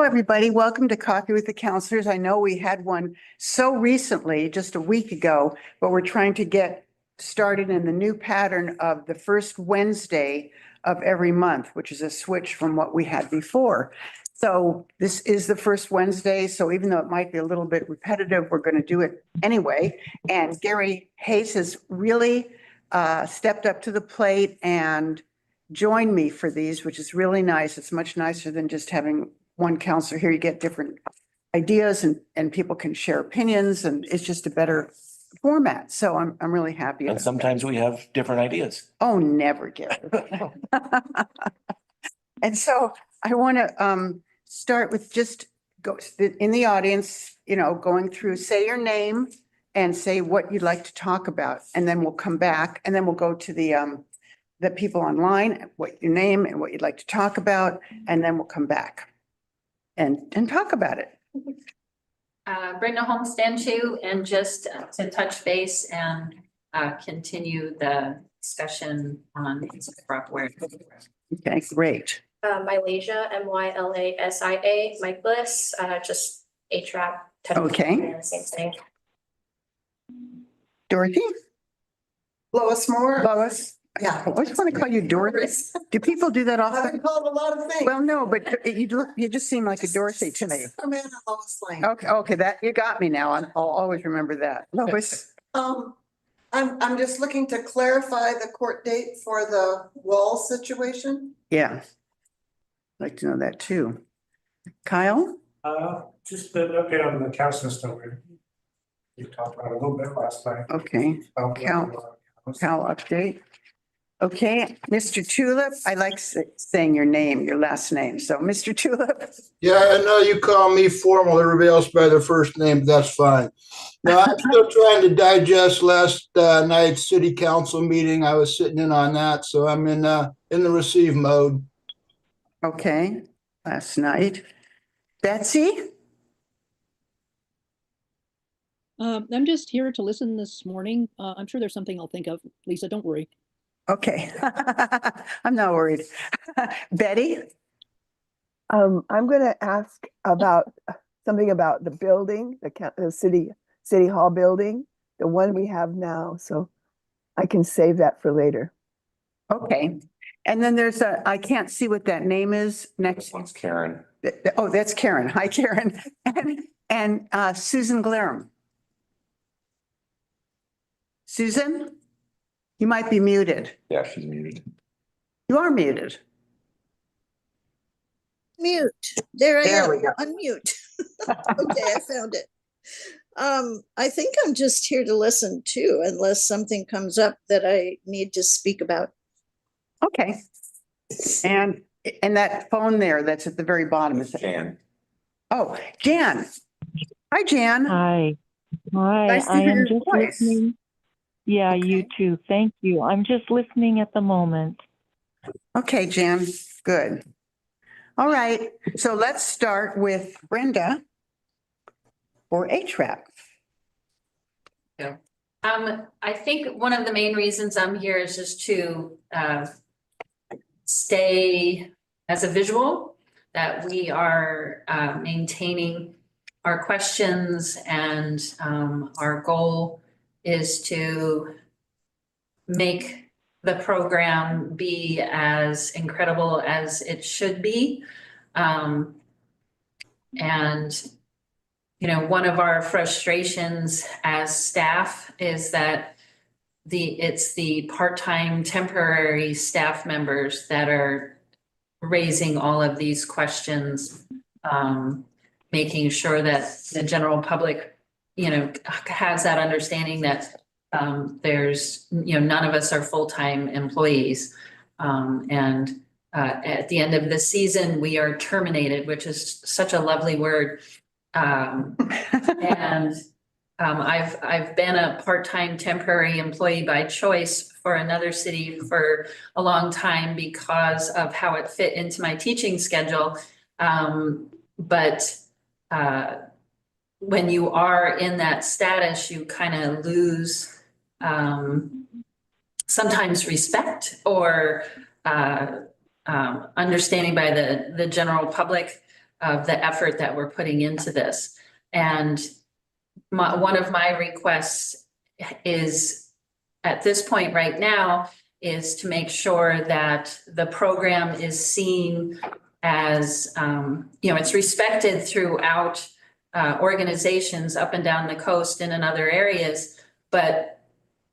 everybody. Welcome to Coffee with the Councilors. I know we had one so recently, just a week ago, but we're trying to get started in the new pattern of the first Wednesday of every month, which is a switch from what we had before. So this is the first Wednesday. So even though it might be a little bit repetitive, we're going to do it anyway. And Gary Hayes has really stepped up to the plate and joined me for these, which is really nice. It's much nicer than just having one counselor here. You get different ideas and people can share opinions, and it's just a better format. So I'm really happy. And sometimes we have different ideas. Oh, never, Gary. And so I want to start with just go in the audience, going through, say your name and say what you'd like to talk about. And then we'll come back and then we'll go to the people online, what your name and what you'd like to talk about, and then we'll come back and talk about it. Brenda Homestead too, and just to touch base and continue the discussion on software. Okay, great. Mylasia, Mylasia, Mike Bliss, just HRAP. Okay. Same thing. Dorothy? Lois Moore. Lois? Yeah. I always want to call you Dorothy. Do people do that I've often? been called a lot of things. Well, no, but you just seem like a Dorothy to me. I'm in Lois Lane. Okay, that, you got me now. I'll always remember that. Lois? I'm just looking to clarify the court date for the wall situation. Yeah. I'd like to know that too. Kyle? Just an update on the cow system. We talked about it a little bit last night. Okay, Cal update. Okay, Mr. Tulip, I like saying your name, your last name. So Mr. Tulip. Yeah, I know you call me formal, everybody else by their first name, but that's fine. No, I'm still trying to digest last night's city council meeting. I was sitting in on that, so I'm in the receive mode. Okay, last night. Betsy? I'm just here to listen this morning. I'm sure there's something I'll think of. Lisa, don't worry. Okay, I'm not worried. Betty? I'm going to ask about something about the building, the city hall building, the one we have now. So I can save that for later. Okay. And then there's I can't see what that name is next. This one's Karen. Oh, that's Karen. Hi, Karen. And Susan Glarum. Susan? You might be muted. Yeah, she's muted. You are muted. Mute. There I There we am. go. Unmute. Okay, I found it. I think I'm just here to listen too, unless something comes up that I need to speak about. Okay. And that phone there that's at the very bottom is Jan. Oh, Jan. Hi, Jan. Hi. Hi. Nice to I hear am your just voice. listening. Yeah, Okay. you too. Thank you. I'm just listening at the moment. Okay, Jan. Good. All right. So let's start with Brenda for HRAP. I think one of the main reasons I'm here is just to stay as a visual, that we are maintaining our questions, and our goal is to make the program be as incredible as it should be. And one of our frustrations as staff is that it's the part-time temporary staff members that are raising all of these questions, making sure that the general public, has that understanding that there's, none of us are full-time employees. And at the end of the season, we are terminated, which is such a lovely word. And I've been a part-time temporary employee by choice for another city for a long time because of how it fit into my teaching schedule. But when you are in that status, you kind of lose sometimes respect or understanding by the general public. of the effort that we're putting into this. And one of my requests is, at this point right now, is to make sure that the program is seen as, it's respected throughout organizations up and down the coast and in other areas. But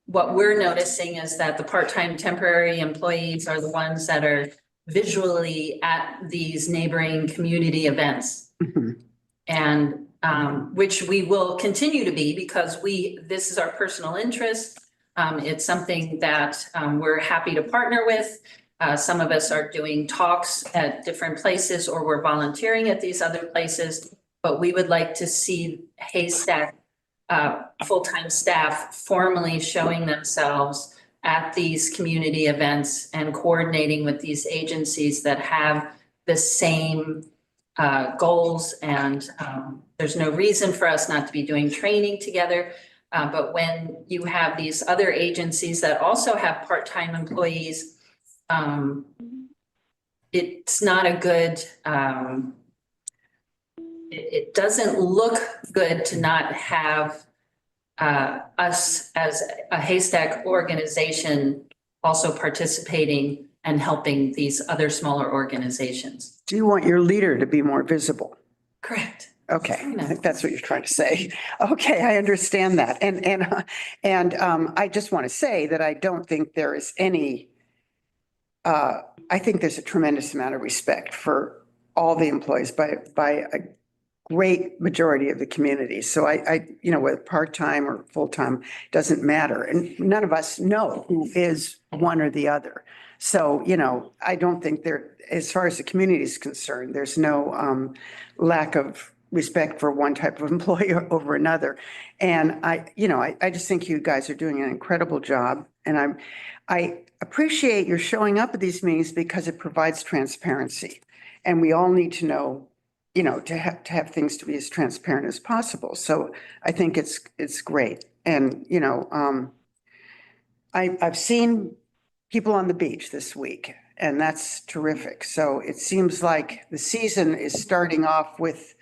what we're noticing is that the part-time temporary employees are the ones that are visually at these neighboring community events. And which we will continue to be, because this is our personal interest. It's something that we're happy to partner with. Some of us are doing talks at different places, or we're volunteering at these other places. But we would like to see Haystack full-time staff formally showing themselves at these community events and coordinating with these agencies that have the same goals. And there's no reason for us not to be doing training together. But when you have these other agencies that also have part-time employees, it's not a good, it doesn't look good to not have us as a Haystack organization also participating and helping these other smaller organizations. Do you want your leader to be more visible? Correct. Okay, I think that's what you're trying to say. Okay, I understand that. And I just want to say that I don't think there is any, I think there's a tremendous amount of respect for all the employees by a great majority of the community. So I whether part-time or full-time, doesn't matter. And none of us know who is one or the other. So, I don't think as far as the community is concerned, there's no lack of respect for one type of employee over another. And I just think you guys are doing an incredible job. And I appreciate your showing up at these meetings because it provides transparency. And we all need to know, to have things to be as transparent as possible. So I think it's great. And, I've seen people on the beach this week, and that's terrific. So it seems like the season is starting off with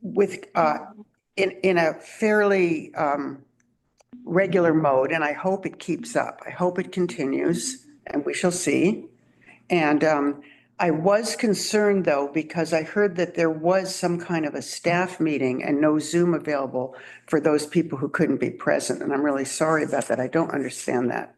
in a fairly regular mode, and I hope it keeps up. I hope it continues, and we shall see. And I was concerned, though, because I heard that there was some kind of a staff meeting and no Zoom available for those people who couldn't be present. And I'm really sorry about that. I don't understand that.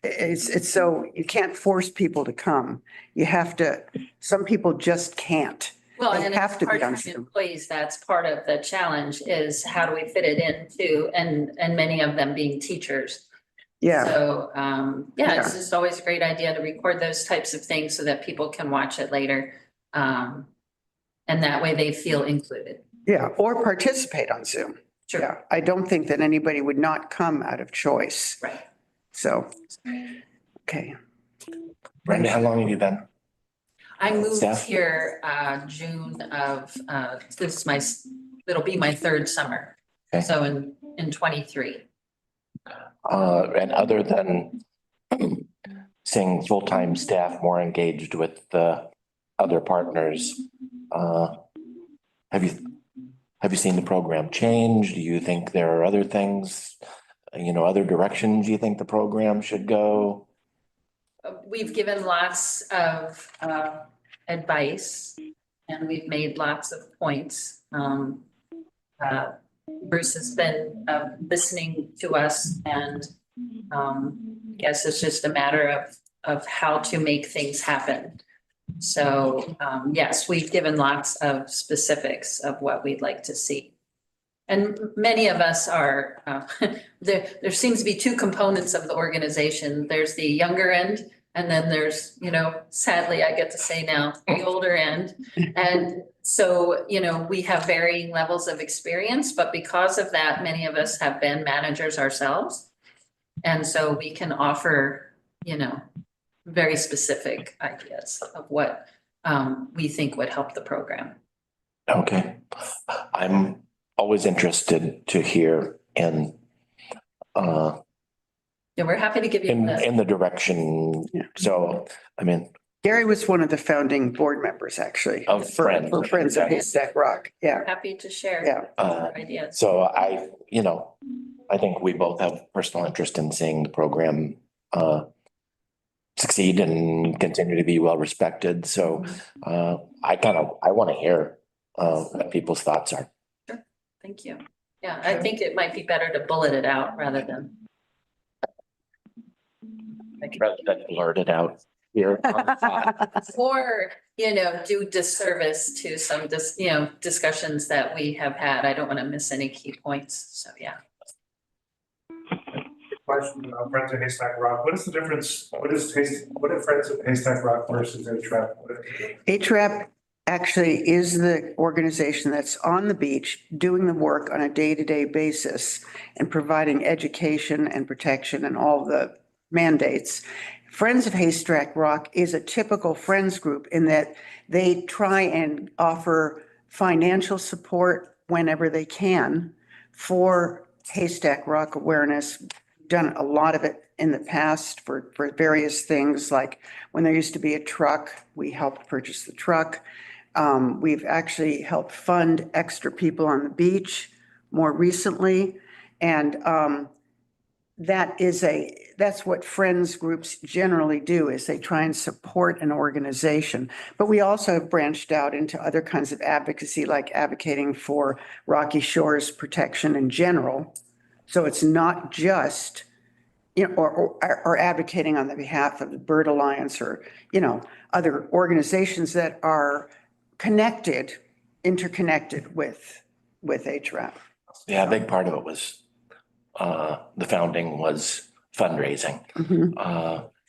It's so, you can't force people to come. You have to, some people just can't. Well, They and have it's to be on part-time Zoom. employees, that's part of the challenge, is how do we fit it into, and many of them being teachers. Yeah, So, it's Yeah. just always a great idea to record those types of things so that people can watch it later. And that way they feel included. yeah, or participate on Zoom. Sure. Yeah, I don't think that anybody would not come out of choice. Right. So, okay. Brenda, how long have you been? I moved Staff? here, June of, it'll be my third summer. Okay. So in 23. And other than seeing full-time staff more engaged with the other partners, have you seen the program change? Do you think there are other things, other directions you think the program should go? We've given lots of advice, and we've made lots of points. Bruce has been listening to us, and I guess it's just a matter of how to make things happen. So yes, we've given lots of specifics of what we'd like to see. And many of us are, there seems to be two components of the organization. There's the younger end, and then there's, sadly, I get to say now, the older end. And so, we have varying levels of experience, but because of that, many of us have been managers ourselves. And so we can offer, very specific ideas of what we think would help the program. Okay. I'm always interested to hear Yeah, we're happy to give you. in the direction. Yeah. So, Gary was one of the founding board members, actually. Of Friends. For Friends of Haystack Rock, yeah. Happy to share. Yeah. Ideas. So I think we both have personal interest in seeing the program succeed and continue to be well respected. So I want to hear what people's thoughts are. Sure. Thank you. Yeah, I think it might be better to bullet it out rather than. Rather than blurt it out here. Or, do disservice to some discussions that we have had. I don't want to miss any key points. So, yeah. Question about Friends of Haystack Rock. What is the difference? What is Friends of Haystack Rock versus HRAP? HRAP actually is the organization that's on the beach doing the work on a day-to-day basis and providing education and protection and all the mandates. Friends of Haystack Rock is a typical Friends group in that they try and offer financial support whenever they can for Haystack Rock awareness. Done a lot of it in the past for various things, like when there used to be a truck, we helped purchase the truck. We've actually helped fund extra people on the beach more recently. And that's what Friends groups generally do, is they try and support an organization. But we also have branched out into other kinds of advocacy, like advocating for Rocky Shores protection in general. So it's not just, or advocating on the behalf of the Bird Alliance or, other organizations that are interconnected with HRAP. Yeah, a big part of it was the founding was fundraising.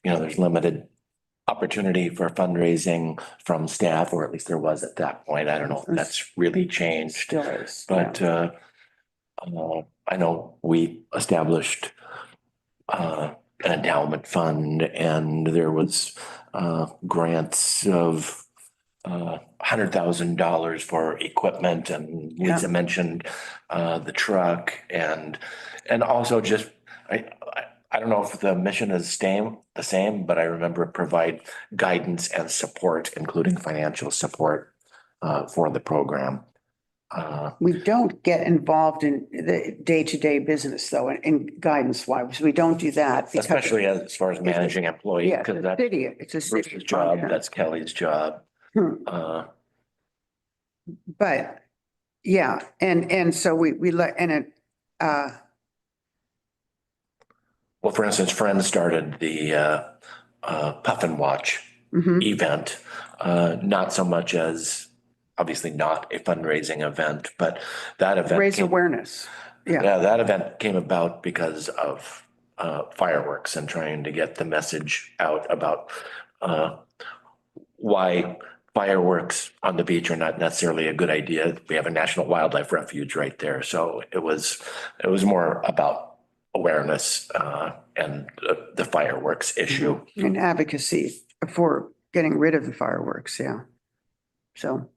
There's limited opportunity for fundraising from staff, or at least there was at that point. I don't know if that's really changed. Still is. But I know we established an endowment fund, and there was grants of $100,000 for equipment, and Lisa mentioned the truck, and also just I don't know if the mission is the same, but I remember provide guidance and support, including financial support for the program. We don't get involved in the day-to-day business, though, in guidance wise. We don't do that. Especially as far as managing employees. Yeah, it's a city Bruce's job, that's Kelly's job. But yeah, and so we let, and it, well, for instance, Friends started the Puff and Watch event, not so much as, obviously not a fundraising event, but that event. Raise awareness. Yeah, that event came about because of fireworks and trying to get the message out about why fireworks on the beach are not necessarily a good idea. We have a National Wildlife Refuge right there. So it was more about awareness and the fireworks issue. And advocacy for getting rid of the fireworks, yeah. So,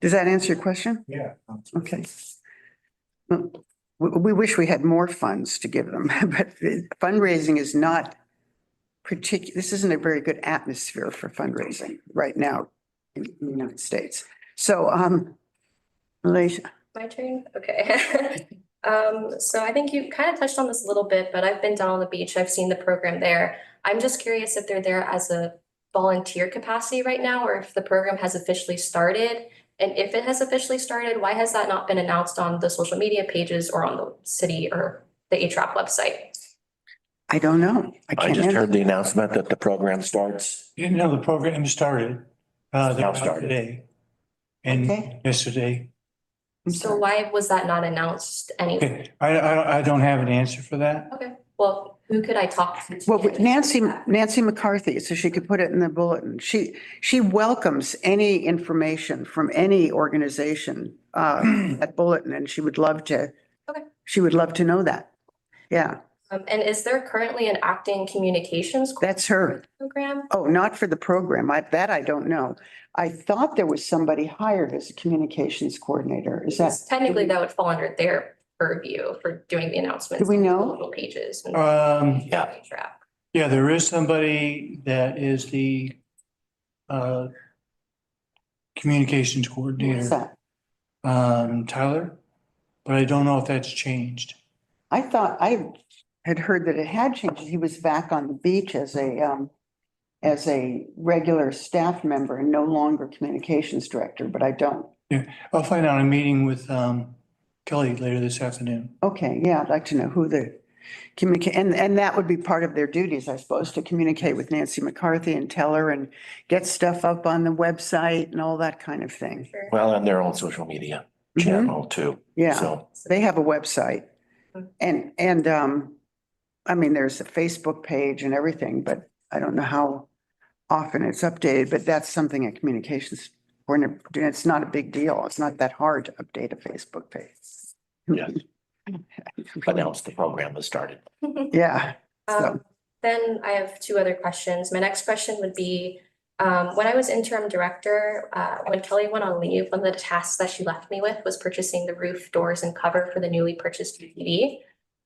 does that answer your question? Yeah. Okay. Well, we wish we had more funds to give them, but fundraising is not this isn't a very good atmosphere for fundraising right now in the United States. So, Malaysia. My turn? Okay. So I think you kind of touched on this a little bit, but I've been down on the beach. I've seen the program there. I'm just curious if they're there as a volunteer capacity right now, or if the program has officially started. And if it has officially started, why has that not been announced on the social media pages or on the city or the HRAP website? I don't know. I just heard the announcement that the program starts. The program started. Now started today and yesterday. So why was that not announced anyway? Okay, I don't have an answer for that. Okay, well, who could I talk to? Well, with Nancy McCarthy, so she could put it in the bulletin. She welcomes any information from any organization, at bulletin, and she would love to. Okay. She would love to know that. Yeah. And is there currently an acting communications? That's her. Program? Oh, not for the program. That I don't know. I thought there was somebody hired as a communications coordinator. Is that? Technically, that would fall under their purview for doing the announcements. Do we know? On the local pages. And Yeah. Yeah, there is somebody that is the communications What's coordinator, that? Tyler, but I don't know if that's changed. I thought I had heard that it had changed. He was back on the beach as a regular staff member and no longer communications director, but I don't. Yeah, I'll find out. I'm meeting with Kelly later this afternoon. Okay, yeah, I'd like to know who the communicate, and that would be part of their duties, I suppose, to communicate with Nancy McCarthy and tell her and get stuff up on the website and all that kind of thing. Sure. Well, and their own social media Mhm. channel too. Yeah, So, they have a website. And I mean, there's a Facebook page and everything, but I don't know how often it's updated, but that's something a communications coordinator, it's not a big deal. It's not that hard to update a Facebook page. yes, announce the program has started. Yeah, so, Then I have two other questions. My next question would be, when I was interim director, when Kelly went on leave, one of the tasks that she left me with was purchasing the roof, doors, and cover for the newly purchased UTV.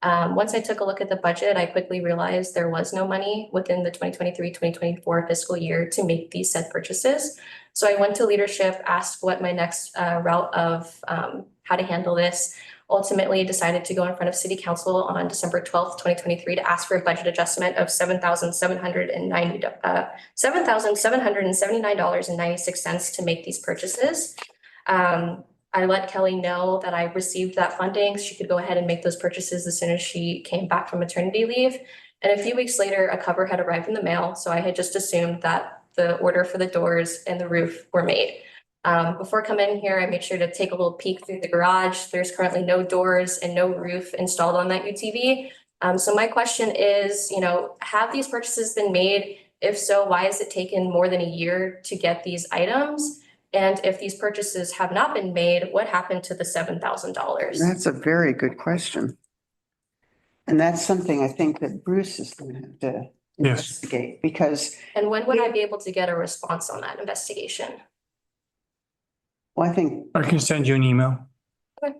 Once I took a look at the budget, I quickly realized there was no money within the 2023-2024 fiscal year to make these said purchases. So I went to leadership, asked what my next route of how to handle this. Ultimately decided to go in front of City Council on December 12th, 2023 to ask for a budget adjustment of $7,779.96 to make these purchases. I let Kelly know that I received that funding. She could go ahead and make those purchases as soon as she came back from maternity leave. And a few weeks later, a cover had arrived in the mail. So I had just assumed that the order for the doors and the roof were made. Before coming in here, I made sure to take a little peek through the garage. There's currently no doors and no roof installed on that UTV. So my question is, have these purchases been made? If so, why has it taken more than a year to get these items? And if these purchases have not been made, what happened to the $7,000? that's a very good question. And that's something I think that Bruce is going to have to Yes. investigate because, And when would I be able to get a response on that investigation? well, I think I can send you an email.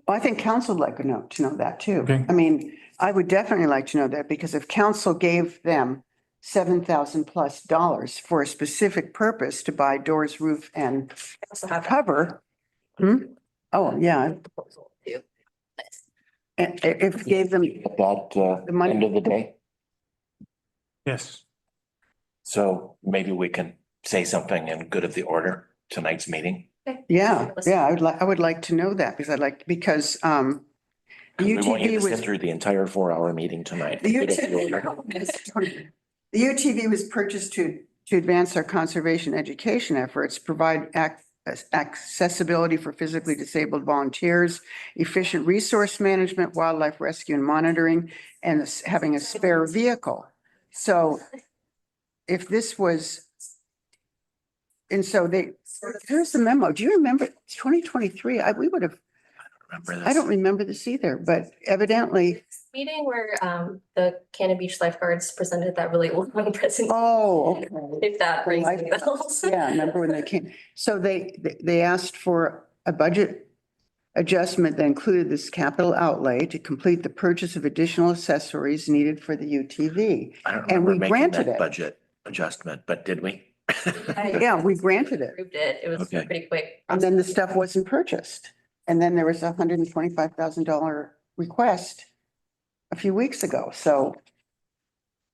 I think council would like to know that too. Okay. I mean, I would definitely like to know that because if council gave them $7,000+ for a specific purpose to buy doors, roof and I also have cover. Oh, yeah. proposal too. And if gave them, At that The money- end of the day. Yes. So maybe we can say something in good of the order tonight's meeting. yeah, I would like to know that because because the 'Cause we want you UTV to sit was. through the entire 4-hour meeting tonight. The Good of the order. The UTV was purchased to advance our conservation education efforts, provide accessibility for physically disabled volunteers, efficient resource management, wildlife rescue and monitoring, and having a spare vehicle. So if this was, and so here's the memo. Do you remember 2023? We would have, Remember this? I don't remember this either, but evidently, Meeting where the Cannon Beach lifeguards presented that really long presentation. oh, okay. If that rings any bells. Yeah, I remember when they came. So they asked for a budget adjustment that included this capital outlay to complete the purchase of additional accessories needed for the UTV. I don't And remember we making granted that it. budget adjustment, but did we? Yeah, we granted it. Approved it. It was Okay. pretty quick. And then the stuff wasn't purchased. And then there was a $125,000 request a few weeks ago. So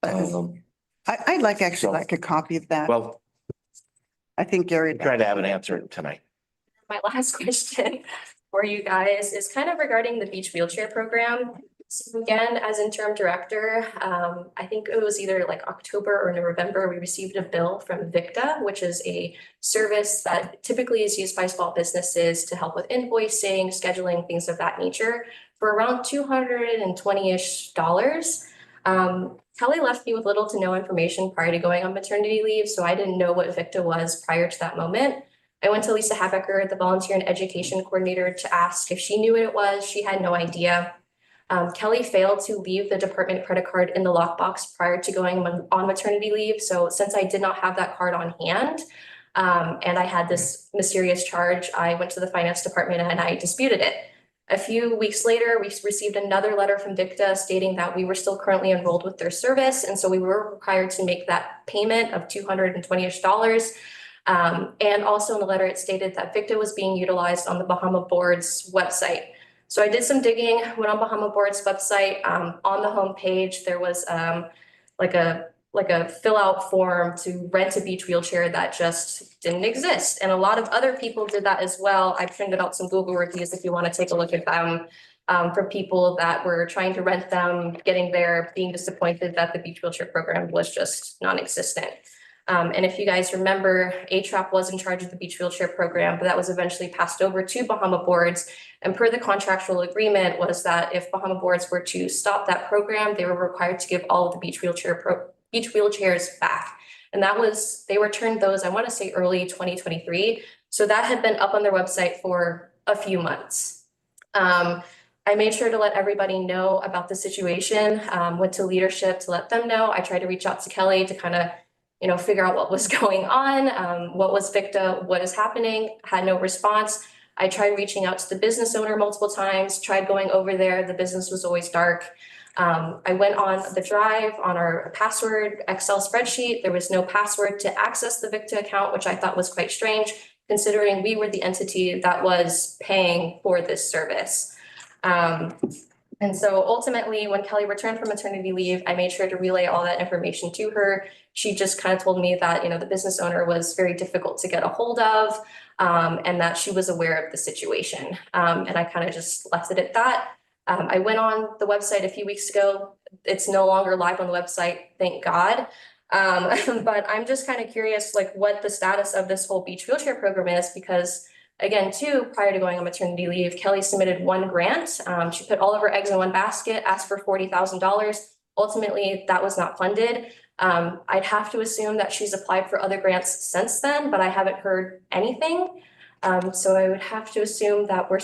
I'd actually like a copy of that. Well, I think Gary. try to have an answer tonight. My last question for you guys is kind of regarding the beach wheelchair program. So again, as interim director, I think it was either like October or November, we received a bill from Victa, which is a service that typically is used by small businesses to help with invoicing, scheduling, things of that nature, for around $220-ish. Kelly left me with little to no information prior to going on maternity leave, so I didn't know what Victa was prior to that moment. I went to Lisa Habecker, the volunteer and education coordinator, to ask if she knew what it was. She had no idea. Kelly failed to leave the department credit card in the lockbox prior to going on maternity leave. So since I did not have that card on hand, and I had this mysterious charge, I went to the finance department and I disputed it. A few weeks later, we received another letter from Victa stating that we were still currently enrolled with their service. And so we were required to make that payment of $220-ish. And also in the letter, it stated that VICTA was being utilized on the Bahama Board's website. So I did some digging, went on Bahama Board's website. On the homepage, there was like a fill out form to rent a beach wheelchair that just didn't exist. And a lot of other people did that as well. I printed out some Google reviews if you want to take a look at them. For people that were trying to rent them, getting there, being disappointed that the beach wheelchair program was just non-existent. And if you guys remember, ATRAP was in charge of the beach wheelchair program, but that was eventually passed over to Bahama Boards. And per the contractual agreement was that if Bahama Boards were to stop that program, they were required to give all of the beach wheelchairs back. And they returned those, I want to say early 2023. So that had been up on their website for a few months. I made sure to let everybody know about the situation, went to leadership to let them know. I tried to reach out to Kelly to kind of, figure out what was going on, what was VICTA, what is happening, had no response. I tried reaching out to the business owner multiple times, tried going over there. The business was always dark. I went on the drive on our password Excel spreadsheet. There was no password to access the VICTA account, which I thought was quite strange, considering we were the entity that was paying for this service. And so ultimately, when Kelly returned from maternity leave, I made sure to relay all that information to her. She just kind of told me that, the business owner was very difficult to get a hold of, and that she was aware of the situation. And I kind of just left it at that. I went on the website a few weeks ago. It's no longer live on the website, thank God. But I'm just kind of curious, what the status of this whole beach wheelchair program is, because again, too, prior to going on maternity leave, Kelly submitted one grant. She put all of her eggs in one basket, asked for $40,000. Ultimately, that was not funded. I'd have to assume that she's applied for other grants since then, but I haven't heard anything. So I would have to assume that they're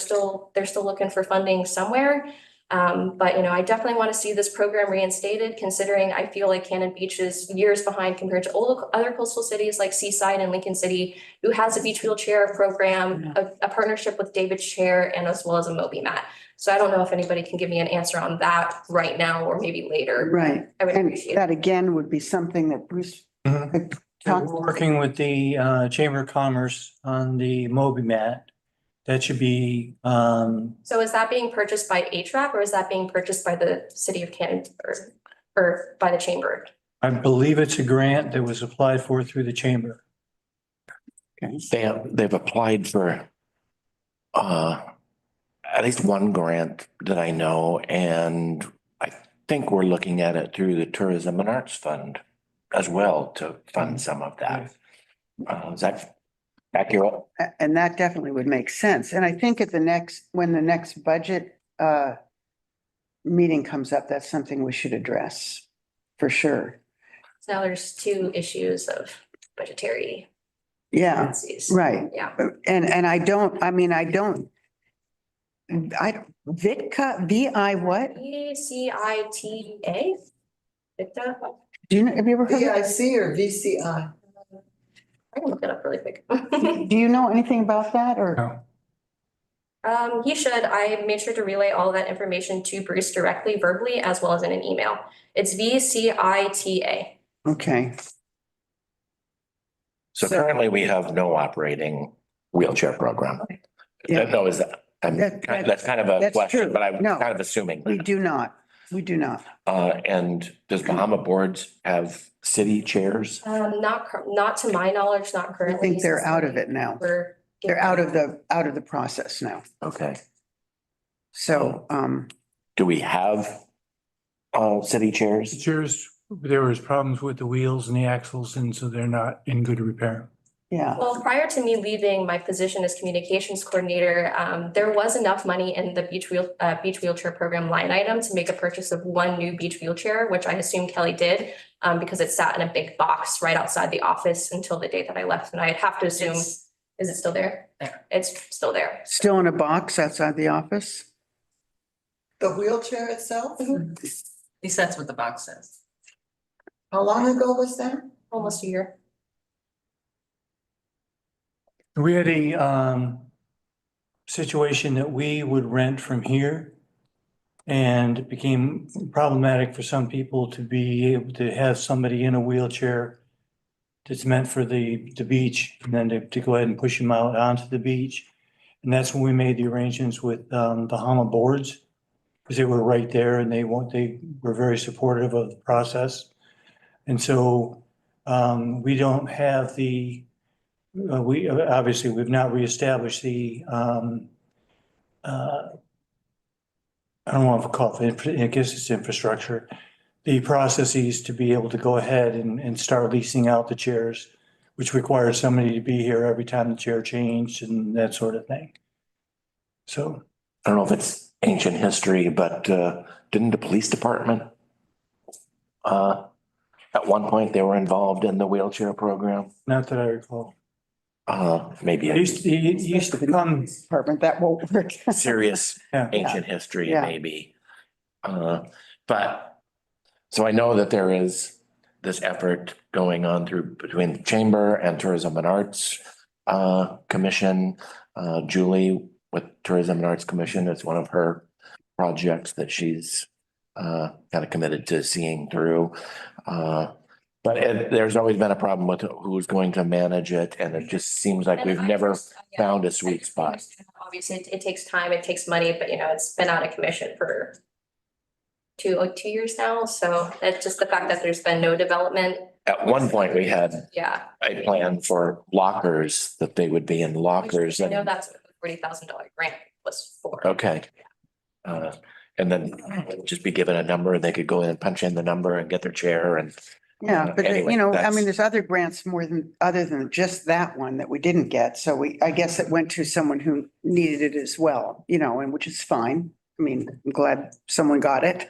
still looking for funding somewhere. But I definitely want to see this program reinstated, considering I feel like Cannon Beach is years behind compared to other coastal cities like Seaside and Lincoln City, who has a beach wheelchair program, a partnership with David's Chair, and as well as a Moby Mat. So I don't know if anybody can give me an answer on that right now or maybe later. Right. I would And appreciate that again would be something that Bruce could We're talk. working with the Chamber of Commerce on the Moby Mat. That should be, So is that being purchased by ATRAP or is that being purchased by the city of Cannon or by the chamber? I believe it's a grant that was applied for through the chamber. They've applied for at least one grant that I know, and I think we're looking at it through the Tourism and Arts Fund as well to fund some of that. Is that accurate? And that definitely would make sense. And I think when the next budget meeting comes up, that's something we should address for sure. So now there's two issues of budgetary. Yeah, policies. right. Yeah. And VICTA, V-I what? VCITA. VICTA. Do you know, have you ever heard? VIC or VCI? I can look it up really quick. Do you know anything about that or? No. He should. I made sure to relay all that information to Bruce directly, verbally, as well as in an email. It's VCITA. Okay. So currently we have no operating wheelchair program. Yeah. No, is that, that's kind of a That's question, true. but I'm No. kind of assuming. We do not. We do not. And does Bahama Boards have city chairs? Not to my knowledge, not I currently. think they're out of it now. They're out of the process now. Okay. So, Do we have city chairs? Chairs, there was problems with the wheels and the axles, and so they're not in good repair. yeah. Well, prior to me leaving my position as communications coordinator, there was enough money in the beach wheelchair program line item to make a purchase of one new beach wheelchair, which I assume Kelly did, because it sat in a big box right outside the office until the day that I left. And I'd have to assume, is it still there? There. It's still there. Still in a box outside the office? The wheelchair itself? At least that's what the box says. How long ago was that? Almost a year. We had a situation that we would rent from here, and it became problematic for some people to be able to have somebody in a wheelchair that's meant for the beach, and then to go ahead and push them out onto the beach. And that's when we made the arrangements with the Hama boards, because they were right there and they were very supportive of the process. And so we don't have obviously we've not reestablished the I don't want to call it, I guess it's infrastructure, the processes to be able to go ahead and start leasing out the chairs, which requires somebody to be here every time the chair changed and that sort of thing. So I don't know if it's ancient history, but didn't the police department at one point they were involved in the wheelchair program? not that I recall. Maybe He used to come, Department, that won't work. serious yeah, ancient history, Yeah. maybe. But, so I know that there is this effort going on between the Chamber and Tourism and Arts Commission. Julie with Tourism and Arts Commission, it's one of her projects that she's kind of committed to seeing through. But there's always been a problem with who's going to manage it, and it just seems like we've never found a sweet spot. Obviously, it takes time, it takes money, but it's been out of commission for 2 years now, so that's just the fact that there's been no development. At one point, we had Yeah. a plan for lockers, that they would be in lockers. I know And that's what the $40,000 grant was for. okay. And then just be given a number, and they could go in and punch in the number and get their chair and. Yeah, but Anyway, I that's- mean, there's other grants other than just that one that we didn't get. So I guess it went to someone who needed it as well, and which is fine. I mean, I'm glad someone got it,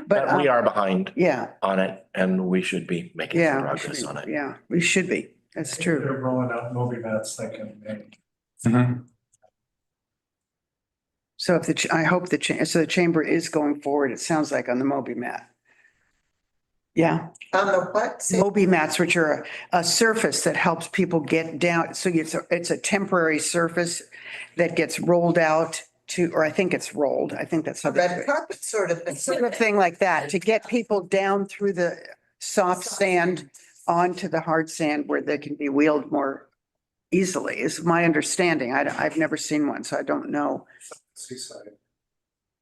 But we are behind yeah, on it, and we should be making some yeah. progress on it. Yeah, we should be. That's true. They're rolling out Moby Mats thinking, man, So I hope so the chamber is going forward, it sounds like, on the Moby mat. Yeah, On the what? Say- Moby mats, which are a surface that helps people get down. So it's a temporary surface that gets rolled out or I think it's rolled. I think that's how A they. red carpet sort of thing. Sort of thing like that, to get people down through the soft sand onto the hard sand where they can be wheeled more easily, is my understanding. I've never seen one, so I don't know. seaside.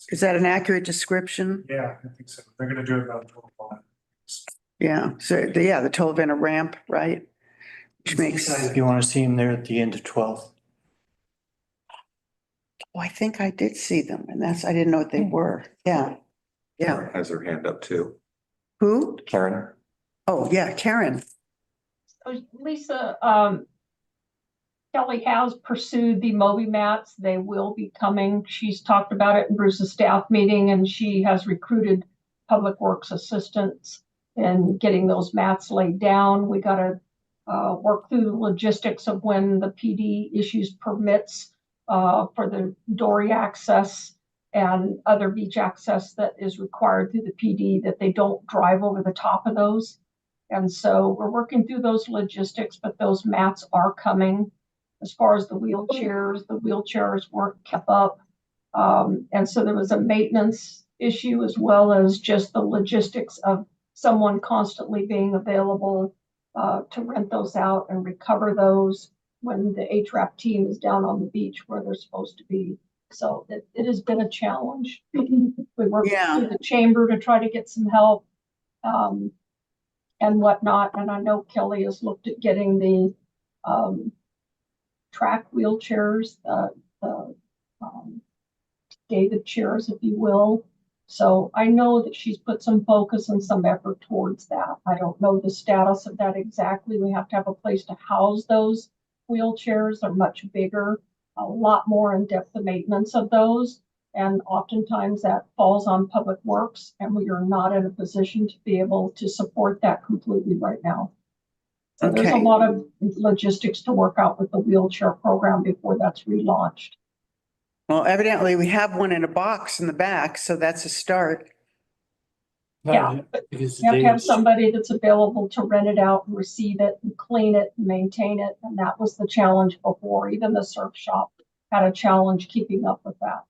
Is that an accurate description? Yeah, I think so. They're gonna do it about 12 months. Yeah, so, the toll event a ramp, right? Which makes, if you want to see them there at the end of 12th. I think I did see them, and I didn't know what they were. Yeah. Yeah. Has her hand up too. Who? Karen? Oh, yeah, Karen. Lisa, Kelly has pursued the Moby mats. They will be coming. She's talked about it in Bruce's staff meeting, and she has recruited public works assistants in getting those mats laid down. We got to work through the logistics of when the PD issues permits for the dory access and other beach access that is required through the PD, that they don't drive over the top of those. And so we're working through those logistics, but those mats are coming. As far as the wheelchairs weren't kept up. And so there was a maintenance issue as well as just the logistics of someone constantly being available to rent those out and recover those when the HRAP team is down on the beach where they're supposed to be. So it has been a challenge. We worked through the chamber to try to get some help and whatnot. And I know Kelly has looked at getting the track wheelchairs, David chairs, if you will. So I know that she's put some focus and some effort towards that. I don't know the status of that exactly. We have to have a place to house those wheelchairs. They're much bigger, a lot more in-depth the maintenance of those. And oftentimes that falls on Public Works, and we are not in a position to be able to support that completely right now. So there's a lot of logistics to work out with the wheelchair program before that's relaunched. Well, evidently we have one in a box in the back, so that's a start. Yeah, but you have to have somebody that's available to rent it out and receive it and clean it and maintain it. And that was the challenge before. Even the surf shop had a challenge keeping up with that.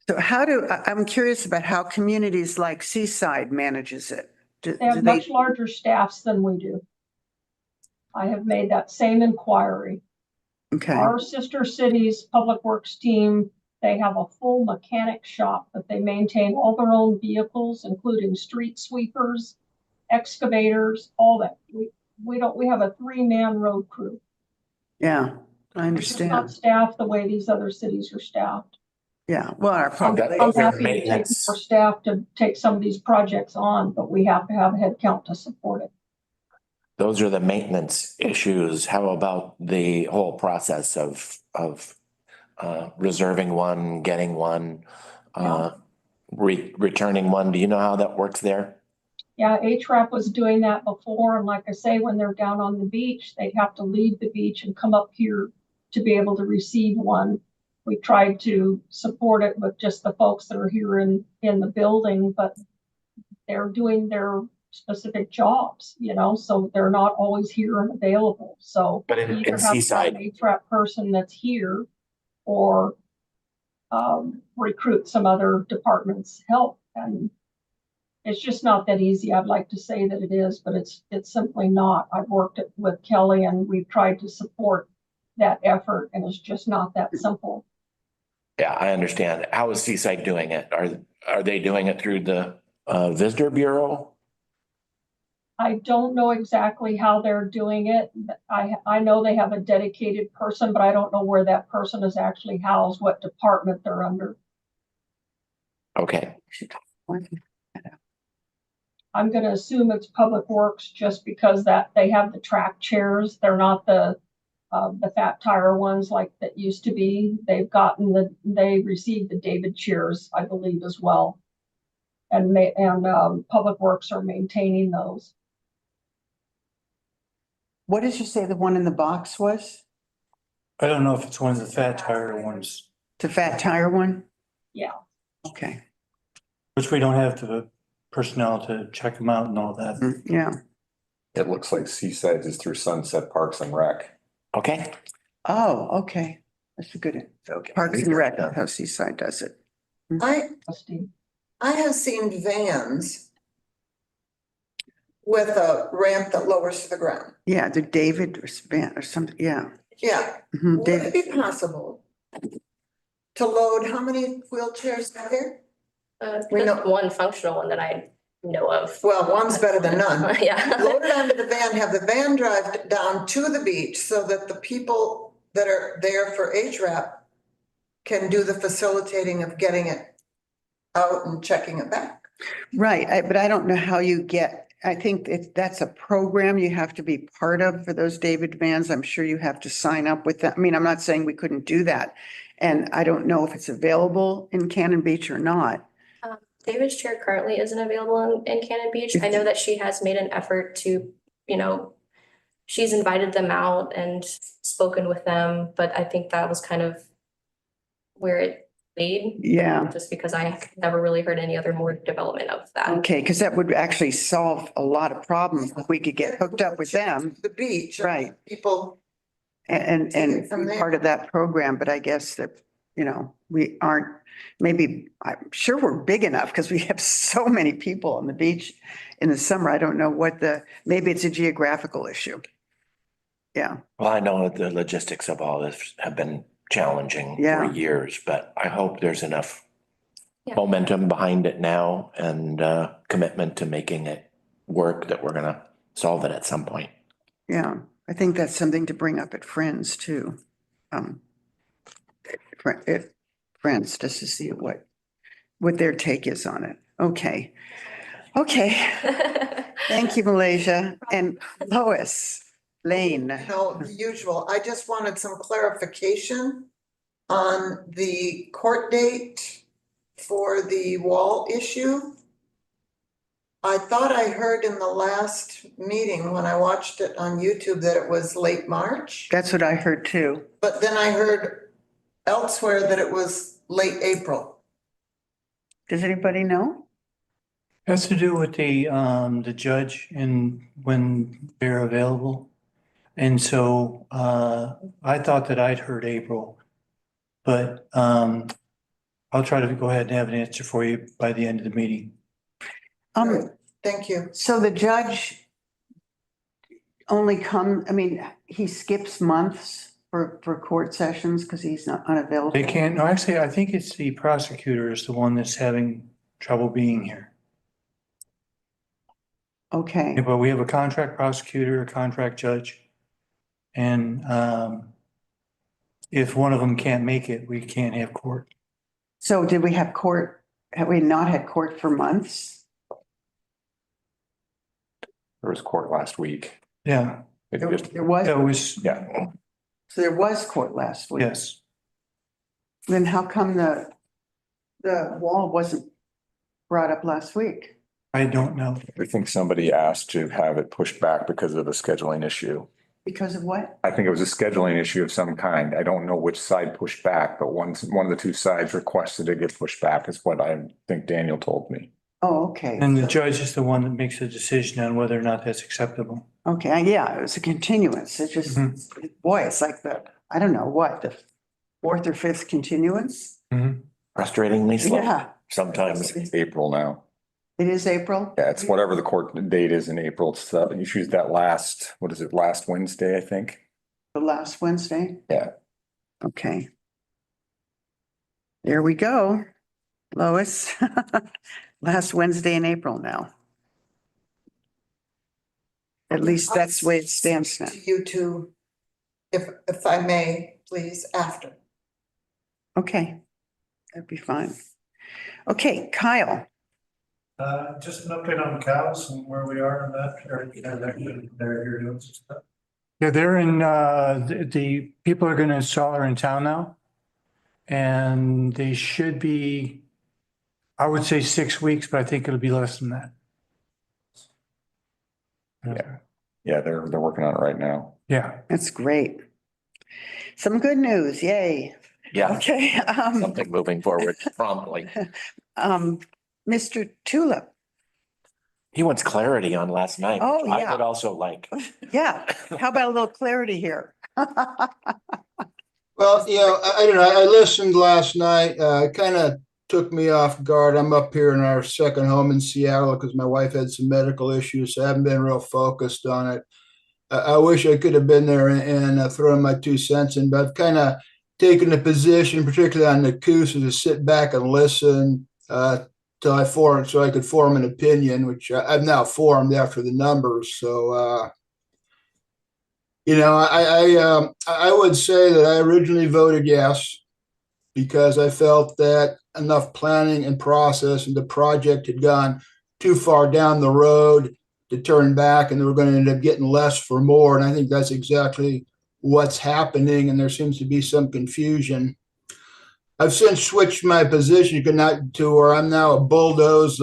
So I'm curious about how communities like Seaside manages it. They have much larger staffs than we do. I have made that same inquiry. Okay, Our sister cities public works team, they have a full mechanic shop, but they maintain all their own vehicles, including street sweepers, excavators, all that. We have a 3-man road crew. yeah, I It's just not understand. staffed the way these other cities are staffed. Yeah, well, our I'm population, happy to take maintenance. more staff to take some of these projects on, but we have to have a head count to support it. Those are the maintenance issues. How about the whole process of reserving one, getting one, returning one? Do you know how that works there? Yeah, HRAP was doing that before, and like I say, when they're down on the beach, they'd have to leave the beach and come up here to be able to receive one. We tried to support it with just the folks that are here in the building, but they're doing their specific jobs, so they're not always here and available. So But in you either have to have Seaside, an HRAP person that's here or recruit some other department's help. And it's just not that easy. I'd like to say that it is, but it's simply not. I've worked with Kelly and we've tried to support that effort, and it's just not that simple. yeah, I understand. How is Seaside doing it? Are they doing it through the visitor bureau? I don't know exactly how they're doing it. I know they have a dedicated person, but I don't know where that person is actually housed, what department they're under. Okay. I'm going to assume it's Public Works just because that they have the track chairs. They're not the fat tire ones like that used to be. They received the David chairs, I believe, as well. And Public Works are maintaining those. what did you say the one in the box was? I don't know if it's one of the fat tire ones, The fat tire one? Yeah. Okay, which we don't have the personnel to check them out and all that. yeah. It looks like Seaside is through Sunset Parks and Rec. Okay. Oh, okay. That's a good, Parks and Rec, how Seaside does it. I have seen vans with a ramp that lowers to the ground. Yeah, the David or Span or something, yeah. Yeah. Mhm, Would it David. be possible to load how many wheelchairs are there? We know one functional one that I know of. Well, one's better than none. Yeah. Load it onto the van, have the van drive down to the beach so that the people that are there for HRAP can do the facilitating of getting it out and checking it back. Right, but I don't know how you get, I think that's a program you have to be part of for those David vans. I'm sure you have to sign up with that. I mean, I'm not saying we couldn't do that. And I don't know if it's available in Cannon Beach or not. David's chair currently isn't available in Cannon Beach. I know that she has made an effort to, she's invited them out and spoken with them, but I think that was kind of where it stayed. Yeah. Just because I never really heard any other more development of that. Okay, because that would actually solve a lot of problems if we could get hooked up with them. The beach. Right. People. And From be there. part of that program, but I guess that, we aren't, maybe, I'm sure we're big enough because we have so many people on the beach in the summer. I don't know maybe it's a geographical issue. Yeah. Well, I know that the logistics of all this have been challenging for Yeah. years, but I hope there's enough Yeah. momentum behind it now and commitment to making it work that we're gonna solve it at some point. Yeah, I think that's something to bring up at Friends too. Friends, just to see what their take is on it. Okay. Thank you, Malaysia. And Lois Lane. No, the usual. I just wanted some clarification on the court date for the wall issue. I thought I heard in the last meeting when I watched it on YouTube that it was late March, That's what I heard too. but then I heard elsewhere that it was late April. Does anybody know? Has to do with the judge and when they're available. And so, I thought that I'd heard April, but, I'll try to go ahead and have an answer for you by the end of the meeting. Thank you. So the judge, only come, I mean, he skips months for court sessions because he's not unavailable? They can't, no, actually, I think it's the prosecutor is the one that's having trouble being here. Okay, Yeah, but we have a contract prosecutor, a contract judge. And if one of them can't make it, we can't have court. so did we have court, have we not had court for months? There was court last week. Yeah, It There just, there was, that was, yeah, so there was court last week. yes. Then how come the wall wasn't brought up last week? I don't know. I think somebody asked to have it pushed back because of a scheduling issue. Because of what? I think it was a scheduling issue of some kind. I don't know which side pushed back, but one of the two sides requested it get pushed back is what I think Daniel told me. Oh, okay. And the judge is the one that makes the decision on whether or not that's acceptable. Okay, yeah, it was a continuance. It just, boy, it's like I don't know what, the fourth or fifth continuance? Frustratingly slow. Yeah, Sometimes. It's April now. it is April. Yeah, it's whatever the court date is in April. It's you choose that last, what is it, last Wednesday, I think? The last Wednesday? Yeah. Okay. There we go, Lois. Last Wednesday in April now. At least that's the way it stands now. To you two, if I may, please, after. Okay, that'd be fine. Okay, Kyle. Just an update on cows and where we are in that, they're here doing some stuff. Yeah, they're in, the people are gonna install her in town now. And they should be, I would say 6 weeks, but I think it'll be less than that. Yeah. Yeah, they're working on it right now. Yeah. That's great. Some good news, yay. Yeah, Okay, something moving forward promptly. Mr. Tulip, He wants clarity on last night. Oh, which I yeah. would also like. yeah, how about a little clarity here? Well, I don't know, I listened last night, it kind of took me off guard. I'm up here in our second home in Seattle because my wife had some medical issues, so I haven't been real focused on it. I wish I could have been there and thrown my 2 cents in, but I've kind of taken the position, particularly on the Coosa, to sit back and listen till I form, so I could form an opinion, which I've now formed after the numbers. So, I would say that I originally voted yes because I felt that enough planning and process and the project had gone too far down the road to turn back, and they were going to end up getting less for more. And I think that's exactly what's happening, and there seems to be some confusion. I've since switched my position to where I'm now a bulldoze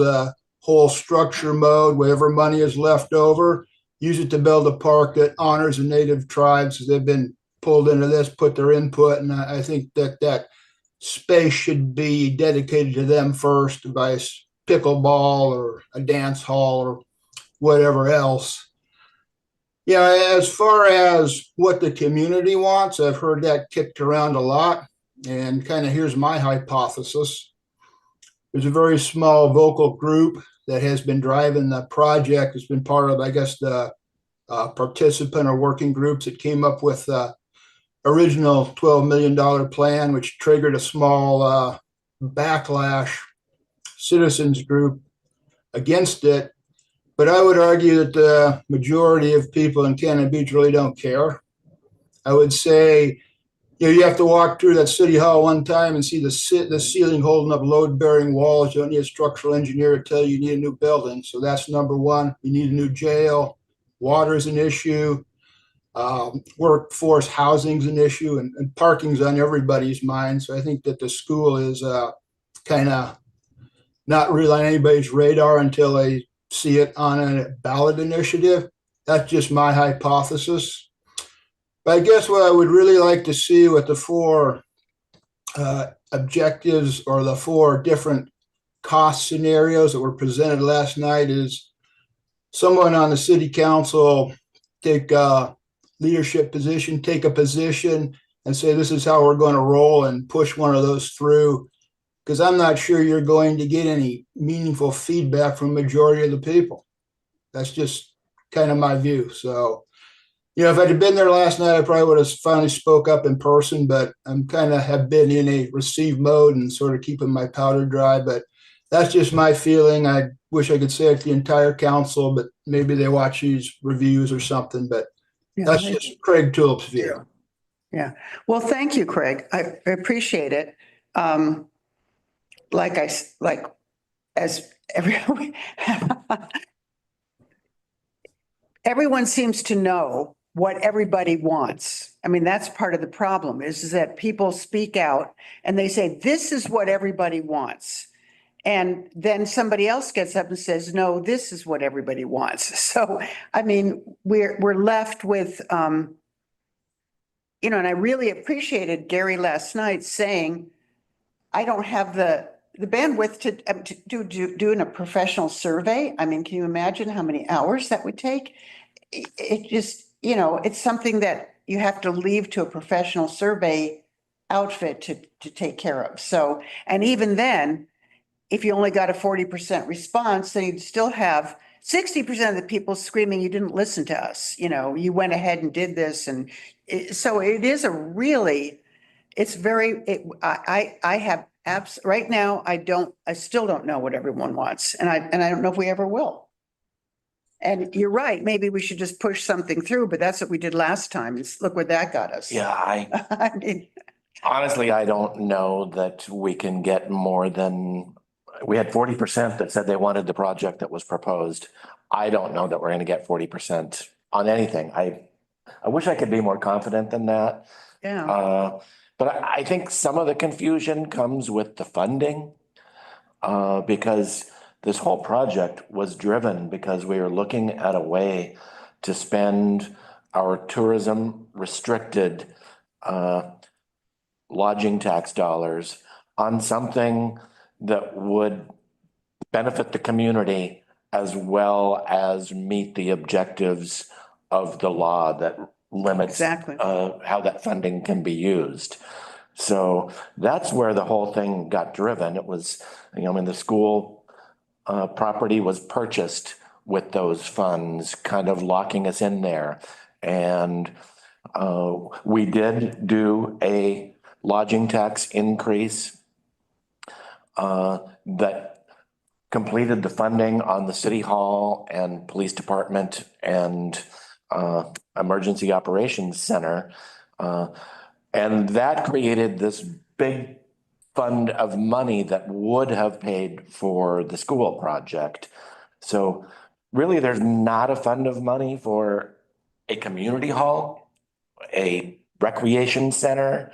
whole structure mode. Whatever money is left over, use it to build a park that honors the native tribes. They've been pulled into this, put their input, and I think that space should be dedicated to them first by pickleball or a dance hall or whatever else. Yeah, as far as what the community wants, I've heard that kicked around a lot. And kind of here's my hypothesis. There's a very small vocal group that has been driving the project. It's been part of, I guess, the participant or working groups that came up with the original $12 million plan, which triggered a small backlash citizens group against it. But I would argue that the majority of people in Cannon Beach really don't care. I would say, you have to walk through that city hall one time and see the ceiling holding up load-bearing walls. You don't need a structural engineer to tell you need a new building. So that's number one. You need a new jail. Water is an issue. Workforce housing is an issue, and parking's on everybody's mind. So I think that the school is kind of not really on anybody's radar until they see it on a ballot initiative. That's just my hypothesis. But I guess what I would really like to see with the 4 objectives or the 4 different cost scenarios that were presented last night is someone on the city council take a leadership position, take a position and say, this is how we're going to roll, and push one of those through. Because I'm not sure you're going to get any meaningful feedback from the majority of the people. That's just kind of my view. So you know, if I'd have been there last night, I probably would have finally spoke up in person, but I'm kind of have been in a receive mode and sort of keeping my powder dry, but that's just my feeling. I wish I could say it to the entire council, but maybe they watch these reviews or something, but that's just Craig Tulip's view. Yeah. Well, thank you, Craig. I appreciate it. Like as everyone seems to know what everybody wants. I mean, that's part of the problem is that people speak out and they say, this is what everybody wants. And then somebody else gets up and says, no, this is what everybody wants. So, I mean, we're left with, and I really appreciated Gary last night saying, I don't have the bandwidth to doing a professional survey. I mean, can you imagine how many hours that would take? It just, it's something that you have to leave to a professional survey outfit to take care of. So, and even then, if you only got a 40% response, then you'd still have 60% of the people screaming, you didn't listen to us. You went ahead and did this. And so it is it's very, I have apps right now. I still don't know what everyone wants. And I don't know if we ever will. And you're right. Maybe we should just push something through, but that's what we did last time. And look where that got us. Yeah, I mean, honestly, I don't know that we can get more than, we had 40% that said they wanted the project that was proposed. I don't know that we're gonna get 40% on anything. I wish I could be more confident than that. yeah. But I think some of the confusion comes with the funding. Because this whole project was driven because we were looking at a way to spend our tourism restricted lodging tax dollars on something that would benefit the community as well as meet the objectives of the law that limits Exactly. how that funding can be used. So that's where the whole thing got driven. It was, the school property was purchased with those funds, kind of locking us in there. And we did do a lodging tax increase that completed the funding on the city hall and police department and emergency operations center. And that created this big fund of money that would have paid for the school project. So really, there's not a fund of money for a community hall, a recreation center.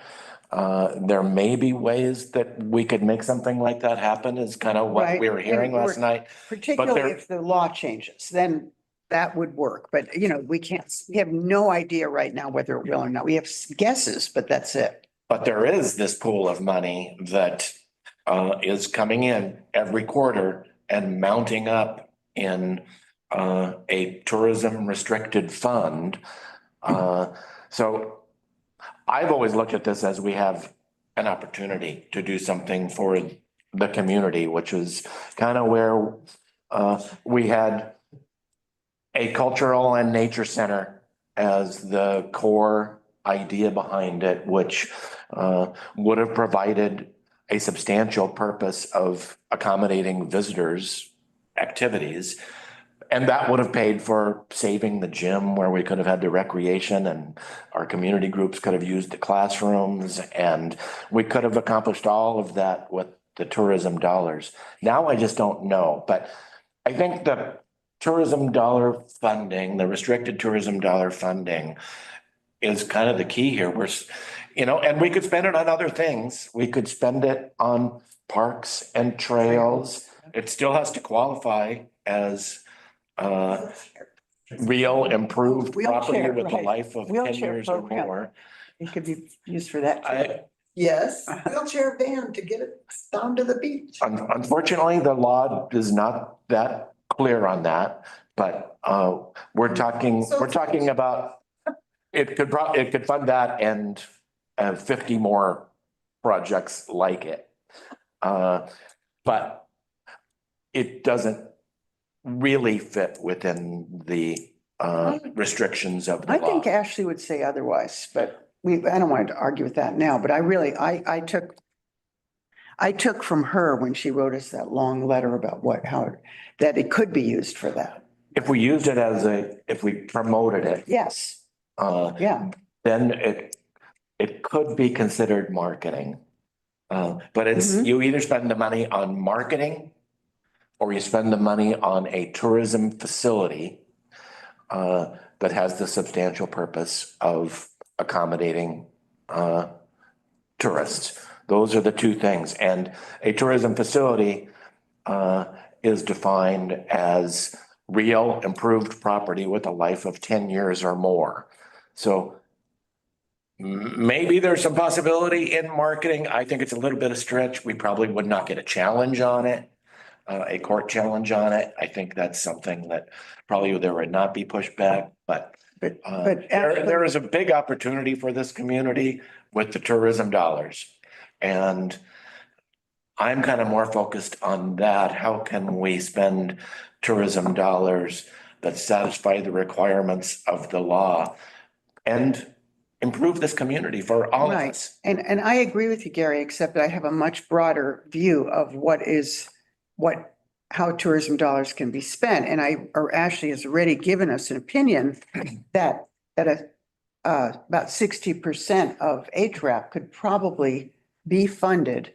There may be ways that we could make something like that happen is kind of what Right. we were hearing last night. Particularly if the law changes, then that would work. But, we have no idea right now whether it will or not. We have guesses, but that's it. But there is this pool of money that is coming in every quarter and mounting up in a tourism restricted fund. So I've always looked at this as we have an opportunity to do something for the community, which is kind of where we had a cultural and nature center as the core idea behind it, which would have provided a substantial purpose of accommodating visitors' activities. And that would have paid for saving the gym where we could have had the recreation and our community groups could have used the classrooms and we could have accomplished all of that with the tourism dollars. Now I just don't know, but I think the tourism dollar funding, the restricted tourism dollar funding is kind of the key here. And we could spend it on other things. We could spend it on parks and trails. It still has to qualify as real improved property Wheelchair, with a right. life of 10 Wheelchair years or program. more. It could be used for that. too. Yes, wheelchair van to get it down to the beach. Unfortunately, the law is not that clear on that, but we're talking about it could fund that and 50 more projects like it. But it doesn't really fit within the restrictions of the I law. think Ashley would say otherwise, but I don't want to argue with that now, but I took from her when she wrote us that long letter about that it could be used for that. If we used it if we promoted it, Yes, uh, yeah. then it could be considered marketing. But you either spend the money on marketing or you spend the money on a tourism facility that has the substantial purpose of accommodating tourists. Those are the two things. And a tourism facility is defined as real improved property with a life of 10 years or more. So maybe there's some possibility in marketing. I think it's a little bit of stretch. We probably would not get a challenge on it, a court challenge on it. I think that's something that probably there would not be pushback, but there is a big opportunity for this community with the tourism dollars. And I'm kind of more focused on that. How can we spend tourism dollars that satisfy the requirements of the law and improve this community for all of us? And I agree with you, Gary, except that I have a much broader view of how tourism dollars can be spent. And Ashley has already given us an opinion that about 60% of HRAP could probably be funded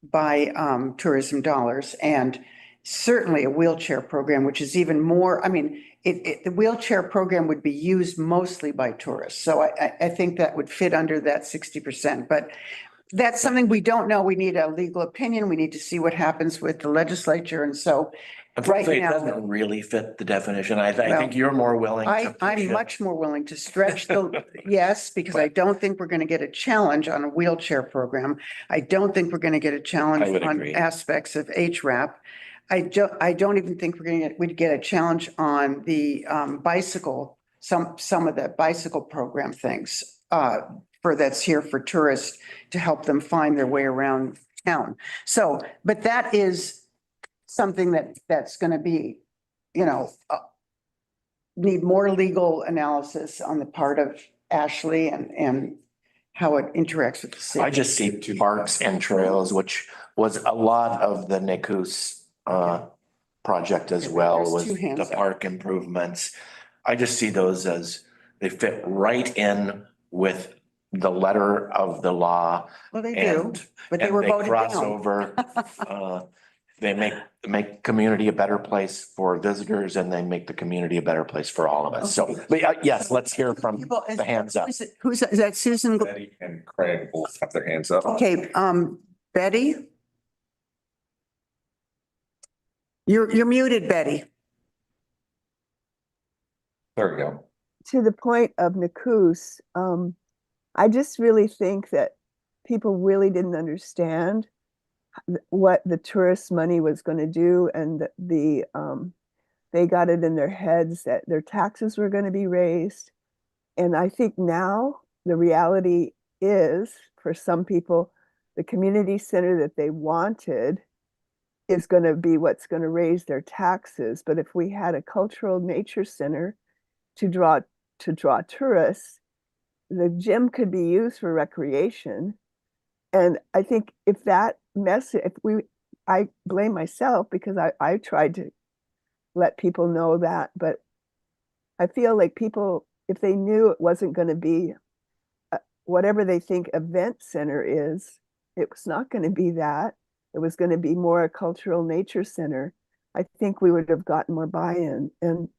by tourism dollars, and certainly a wheelchair program, which is even more, I mean, the wheelchair program would be used mostly by tourists. So I think that would fit under that 60%, but that's something we don't know. We need a legal opinion. We need to see what happens with the legislature. And so Unfortunately, it doesn't really fit the definition. I think you're more willing to. I'm much more willing to stretch yes, because I don't think we're going to get a challenge on a wheelchair program. I don't think we're going to get a challenge on aspects of HRAP. I don't even think we'd get a challenge on the bicycle, some of the bicycle program things that's here for tourists to help them find their way around town. So, but that is something that's going to be, need more legal analysis on the part of Ashley and how it interacts with the city. I just see parks and trails, which was a lot of the NICUS project as well, was the park improvements. I just see those as they fit right in with the letter of the law. Well, they do, but they were voted down. Cross over. They make community a better place for visitors, and they make the community a better place for all of us. So, but yes, let's hear from the hands up. Is that Susan? Betty and Craig both have their hands up. Okay, Betty? You're muted, Betty. There we go. To the point of NICUS, I just really think that people really didn't understand what the tourist money was going to do, and they got it in their heads that their taxes were going to be raised. And I think now the reality is, for some people, the community center that they wanted is going to be what's going to raise their taxes. But if we had a cultural nature center to draw tourists, the gym could be used for recreation. And I think if that message, I blame myself because I tried to let people know that, but I feel like people, if they knew it wasn't going to be whatever they think event center is, it was not going to be that. It was going to be more a cultural nature center. I think we would have gotten more buy-in. And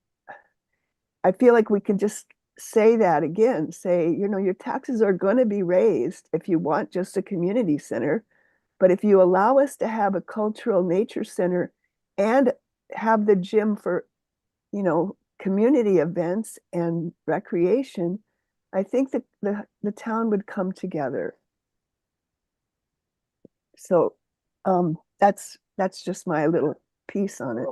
I feel like we can just say that again, say, your taxes are going to be raised if you want just a community center. But if you allow us to have a cultural nature center and have the gym for, community events and recreation, I think that the town would come together. So that's just my little piece on it.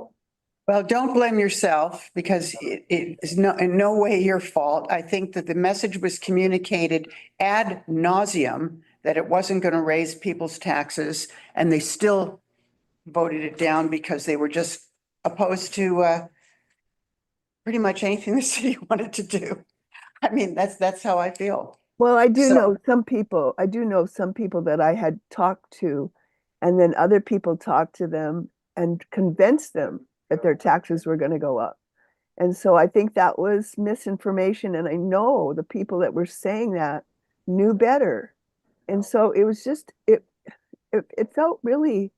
Well, don't blame yourself, because it is in no way your fault. I think that the message was communicated ad nauseum that it wasn't going to raise people's taxes, and they still voted it down because they were just opposed to pretty much anything the city wanted to do. I mean, that's how I feel. Well, I do So- know some people, that I had talked to, and then other people talked to them and convinced them that their taxes were going to go up. And so I think that was misinformation. And I know the people that were saying that knew better. And so it was just, it felt really,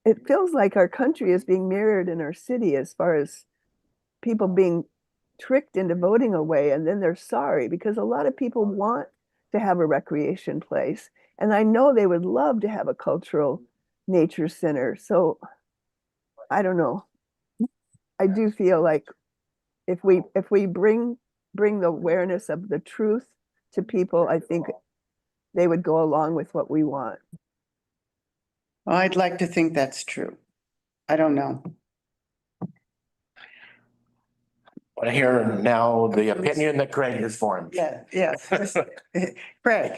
it feels like our country is being mirrored in our city as far as people being tricked into voting away, and then they're sorry, because a lot of people want to have a recreation place, and I know they would love to have a cultural nature center. So I don't know. I do feel like if we bring the awareness of the truth to people, I think they would go along with what we want. Well, I'd like to think that's true. I don't know. I hear now the opinion that Craig has formed. Yeah, yes. Craig,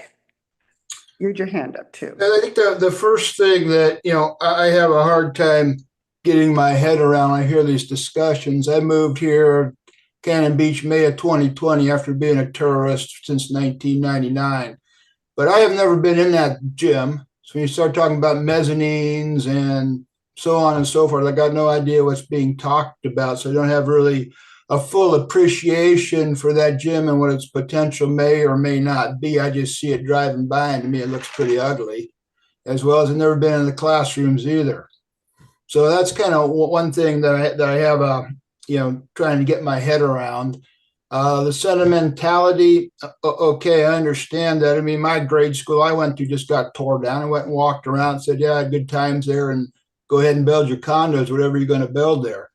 you had your hand up too. And I think the first thing that, I have a hard time getting my head around, I hear these discussions. I moved here, Cannon Beach, May of 2020, after being a tourist since 1999. But I have never been in that gym. So when you start talking about mezzanines and so on and so forth, I got no idea what's being talked about. So I don't have really a full appreciation for that gym and what its potential may or may not be. I just see it driving by, and to me, it looks pretty ugly, as well as I've never been in the classrooms either. So that's kind of one thing that I have, trying to get my head around. The sentimentality, okay, I understand that. I mean, my grade school I went to just got tore down. I went and walked around and said, yeah, I had good times there, and go ahead and build your condos, whatever you're going to build there.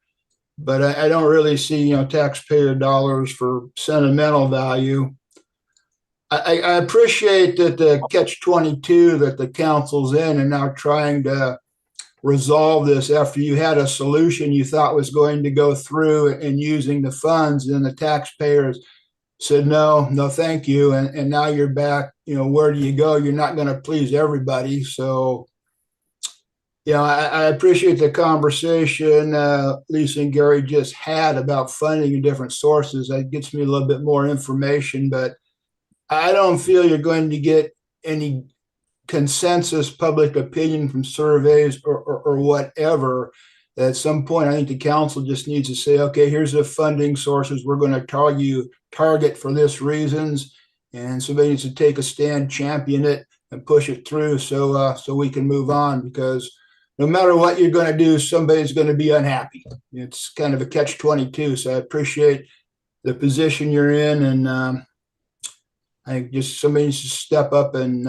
But I don't really see, taxpayer dollars for sentimental value. I appreciate that the catch-22 that the council's in and now trying to resolve this after you had a solution you thought was going to go through and using the funds, and the taxpayers said, no, thank you. And now you're back, where do you go? You're not going to please everybody. So, I appreciate the conversation Lisa and Gary just had about funding and different sources. That gets me a little bit more information, but I don't feel you're going to get any consensus public opinion from surveys or whatever. At some point, I think the council just needs to say, okay, here's the funding sources we're going to target for this reasons, and somebody needs to take a stand, champion it, and push it through so we can move on, because no matter what you're going to do, somebody's going to be unhappy. It's kind of a catch-22. So I appreciate the position you're in, and I think just somebody needs to step up and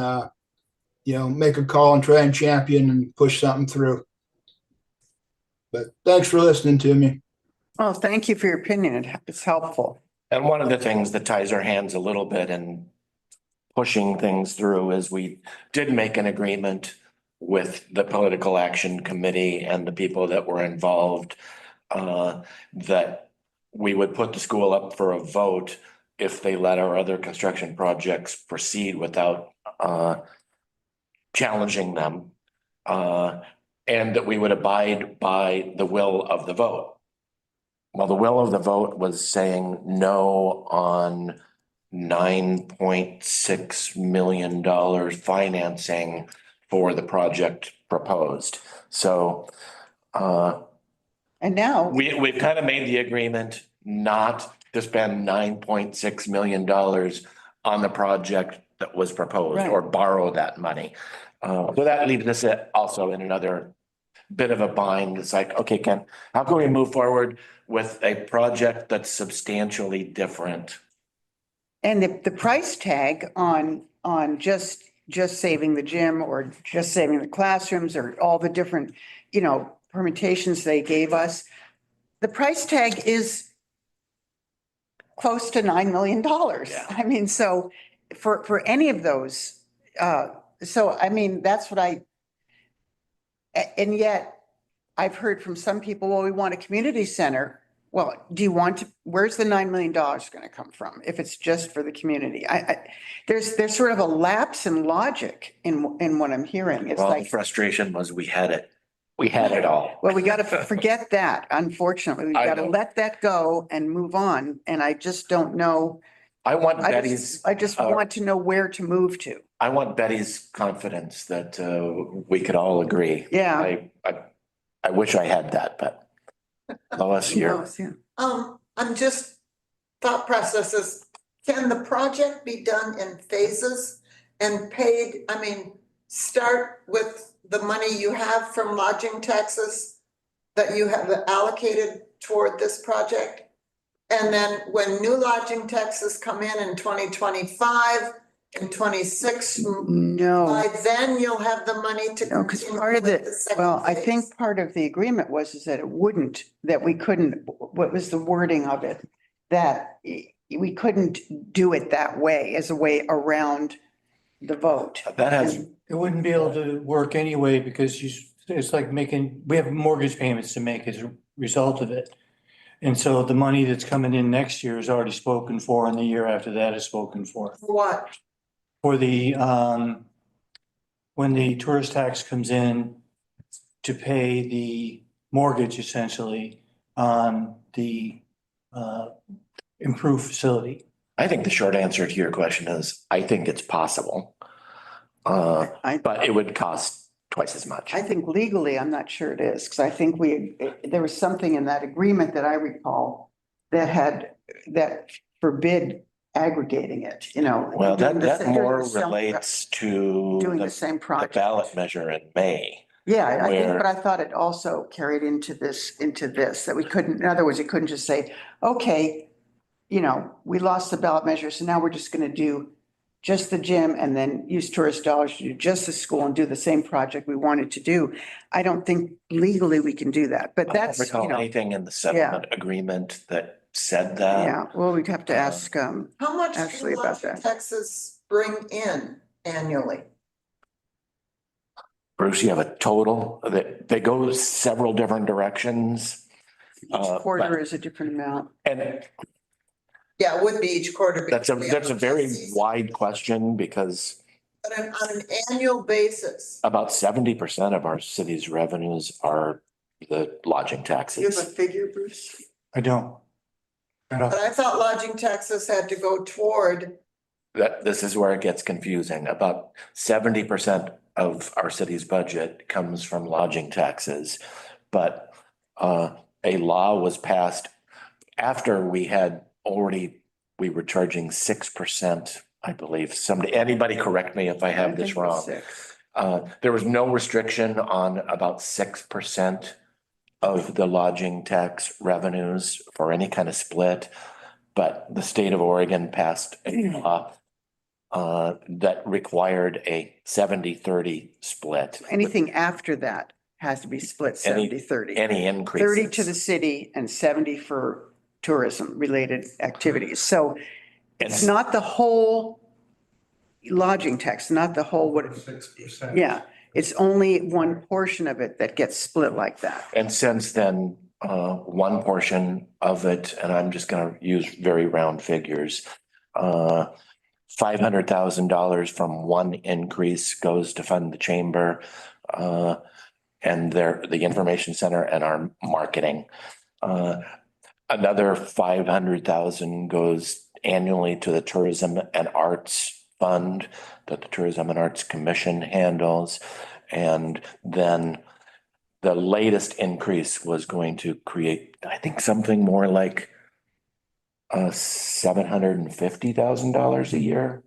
make a call and try and champion and push something through. But thanks for listening to me. Well, thank you for your opinion. It's helpful. And one of the things that ties our hands a little bit in pushing things through is we did make an agreement with the political action committee and the people that were involved, that we would put the school up for a vote if they let our other construction projects proceed without challenging them, and that we would abide by the will of the vote. Well, the will of the vote was saying no on $9.6 million financing for the project proposed. So and now we've kind of made the agreement not to spend $9.6 million on the project that was proposed, right, or borrow that money. So that leaves us also in another bit of a bind. It's like, okay, Ken, how can we move forward with a project that's substantially different? And the price tag on just saving the gym or just saving the classrooms or all the different, permutations they gave us, the price tag is close to $9 million. Yeah. I mean, so for any of those, so I mean, that's what and yet I've heard from some people, well, we want a community center. Well, where's the $9 million going to come from if it's just for the community? There's sort of a lapse in logic in what I'm hearing. It's Well, like, the frustration was we had it We had it all. Well, we got to forget that, unfortunately. We've I got to know. let that go and move on. And I just don't know. I want I Betty's. just want to know where to move to. I want Betty's confidence that we could all agree. Yeah. I wish I had that, but Lois, you're, Yeah. I'm just, thought processes, can the project be done in phases and paid, I mean, start with the money you have from lodging taxes that you have allocated toward this project? And then when new lodging taxes come in 2025 and 26, No. by then you'll have the money to. No, because continue part of with the, second well, I phase. think part of the agreement was is that it wouldn't, that we couldn't, what was the wording of it? That we couldn't do it that way as a way around the vote. that has, It wouldn't be able to work anyway because it's like we have mortgage payments to make as a result of it. And so the money that's coming in next year is already spoken for and the year after that is spoken for. For what? For the, when the tourist tax comes in to pay the mortgage essentially on the improved facility. I think the short answer to your question is, I think it's possible. But it would cost twice as much. I think legally, I'm not sure it is, because I think there was something in that agreement that I recall that forbid aggregating it, you know. Well, doing the that same- more doing the same- relates to Doing the the same project. ballot measure in May. Yeah, I think, where- but I thought it also carried into this, that we couldn't, in other words, you couldn't just say, okay, you know, we lost the ballot measure, so now we're just gonna do just the gym and then use tourist dollars to do just the school and do the same project we wanted to do. I don't think legally we can do that, but I don't that's, you recall know, anything in the settlement agreement that said that. yeah, well, we'd have to ask, How much Ashley do about lodging that. taxes bring in annually? Bruce, you have a total that they go several different directions. each but- quarter is a different amount. And Yeah, it would be each quarter. that's a very wide. wide question because But on an annual basis, about 70% of our city's revenues are the lodging Do you have a taxes. figure, Bruce? I don't. I don't. but I thought lodging taxes had to go toward, This is where it gets confusing. About 70% of our city's budget comes from lodging taxes. But a law was passed after we were charging 6%, I believe. Anybody correct me if I have this think it was wrong. 6. There was no restriction on about 6% of the lodging tax revenues for any kind of split. But the state of Oregon passed a law that required a 70-30 split. Anything after that has to be split Any- 70-30. Any 30 increases. to the city and 70 for tourism related activities. So it's And- not the whole lodging tax, not the whole, what, 6%. yeah. It's only one portion of it that gets split like that. And since then, one portion of it, and I'm just gonna use very round figures, $500,000 from one increase goes to fund the chamber, and the information center and our marketing. Another 500,000 goes annually to the Tourism and Arts Fund that the Tourism and Arts Commission handles. And then the latest increase was going to create, I think, something more like $750,000 a year.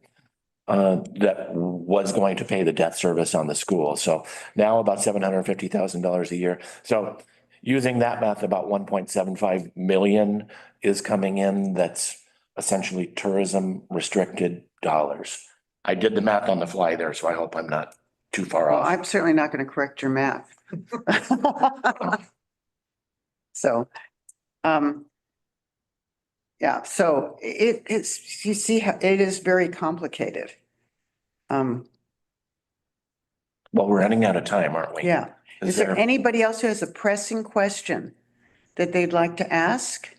That was going to pay the debt service on the school. So now about $750,000 a year. So using that math, about 1.75 million is coming in. That's essentially tourism restricted dollars. I did the math on the fly there, so I hope I'm not too far Well, off. I'm certainly not going to correct your math. So, yeah, so it's, you see how it is very complicated. Well, we're running out of time, aren't we? Yeah. Is there anybody else who has a pressing question that they'd like to ask?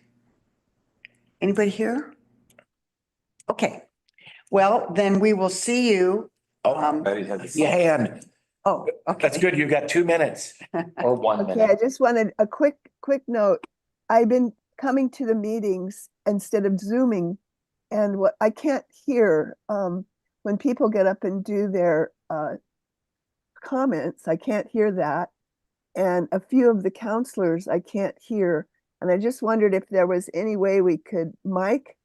Anybody here? Okay, well, then we will see you. Oh, Betty has your hand. Oh, okay. That's good. You've got 2 minutes or 1 Okay, I minute. just wanted a quick note. I've been coming to the meetings instead of Zooming. And what I can't hear, when people get up and do their comments, I can't hear that. And a few of the counselors I can't hear. And I just wondered if there was any way we could mic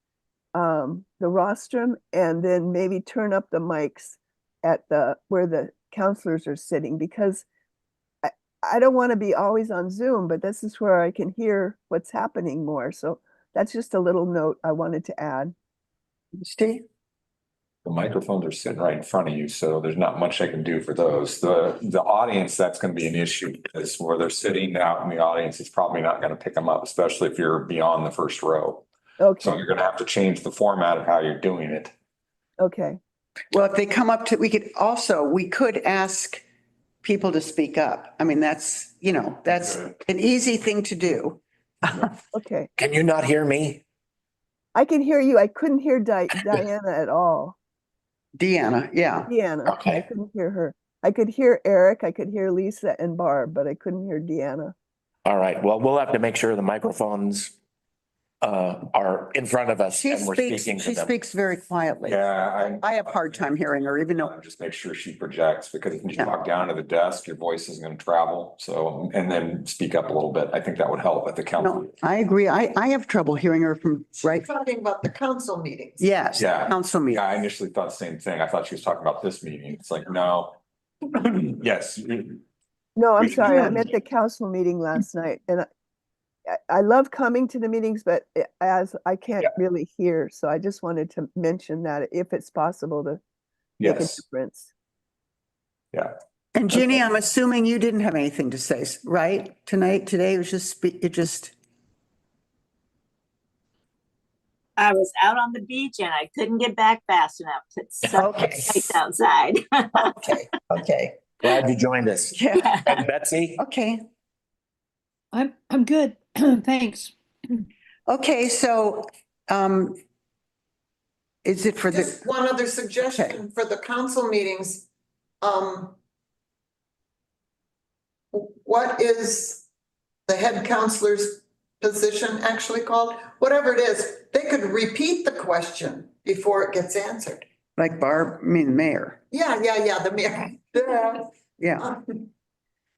the rostrum and then maybe turn up the mics at where the counselors are sitting, because I don't want to be always on Zoom, but this is where I can hear what's happening more. So that's just a little note I wanted to add. Steve? The microphones are sitting right in front of you, so there's not much I can do for those. The audience, that's gonna be an issue, because where they're sitting out in the audience, it's probably not gonna pick them up, especially if you're beyond the first row. So Okay, you're gonna have to change the format of how you're doing it. okay. Well, if they come up to, we could ask people to speak up. I mean, that's an easy thing to do. Okay. Can you not hear me? I can hear you. I couldn't hear Diana at all. Deanna, yeah. Deanna, I Okay. couldn't hear her. I could hear Eric, I could hear Lisa and Barb, but I couldn't hear Deanna. All right. Well, we'll have to make sure the microphones are in front of us and we're speaking to She them. speaks very quietly. Yeah, I have a hard time hearing her, even though, just make sure she projects, because if you Yeah. talk down to the desk, your voice isn't gonna travel. So, and then speak up a little bit. I think that would help at the council. no, I agree. I have trouble hearing her from right. Talking about the council meetings. Yes, Yeah. council meeting. Yeah, I initially thought the same thing. I thought she was talking about this meeting. It's like, no. Yes. No, I'm We- sorry. I meant the council meeting last night, and I love coming to the meetings, but as I can't Yeah. really hear, so I just wanted to mention that if it's possible to make a Yes, difference. yeah. And Ginny, I'm assuming you didn't have anything to say, right? Today was just. I was out on the beach and I couldn't get back fast enough. It's so Okay. nice outside. Okay. Glad you joined us. Yeah, And Betsy? okay. I'm good. Thanks. Okay, so, is it for the, Just one other suggestion for the council meetings. What is the head counselor's position actually called? Whatever it is, they could repeat the question before it gets answered. like Barb, I mean, mayor? Yeah, the mayor. Yeah,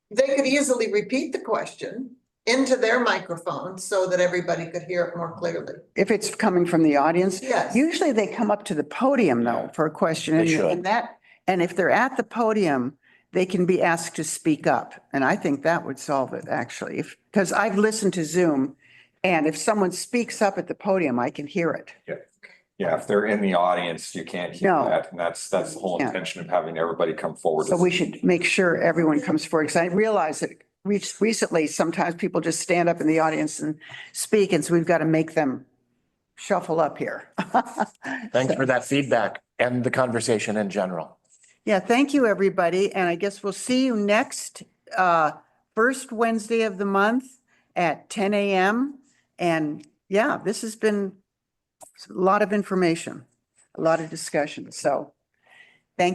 They could easily repeat the question into their microphone so that everybody could hear it more clearly. if it's coming from the audience. Yes. Usually they come up to the podium though for a question. They and- should. And that, and if they're at the podium, they can be asked to speak up. And I think that would solve it actually. Because I've listened to Zoom and if someone speaks up at the podium, I can hear it. Yeah, if they're in the audience, you can't hear No. that. And that's the whole Yeah. intention of having everybody come forward. So we should make sure everyone comes forward. Because I realize that recently, sometimes people just stand up in the audience and speak. And so we've got to make them shuffle up here. Thanks for that feedback and the conversation in general. Yeah, thank you, everybody. And I guess we'll see you next first Wednesday of the month at 10 a.m. And yeah, this has been a lot of information, a lot of discussion. So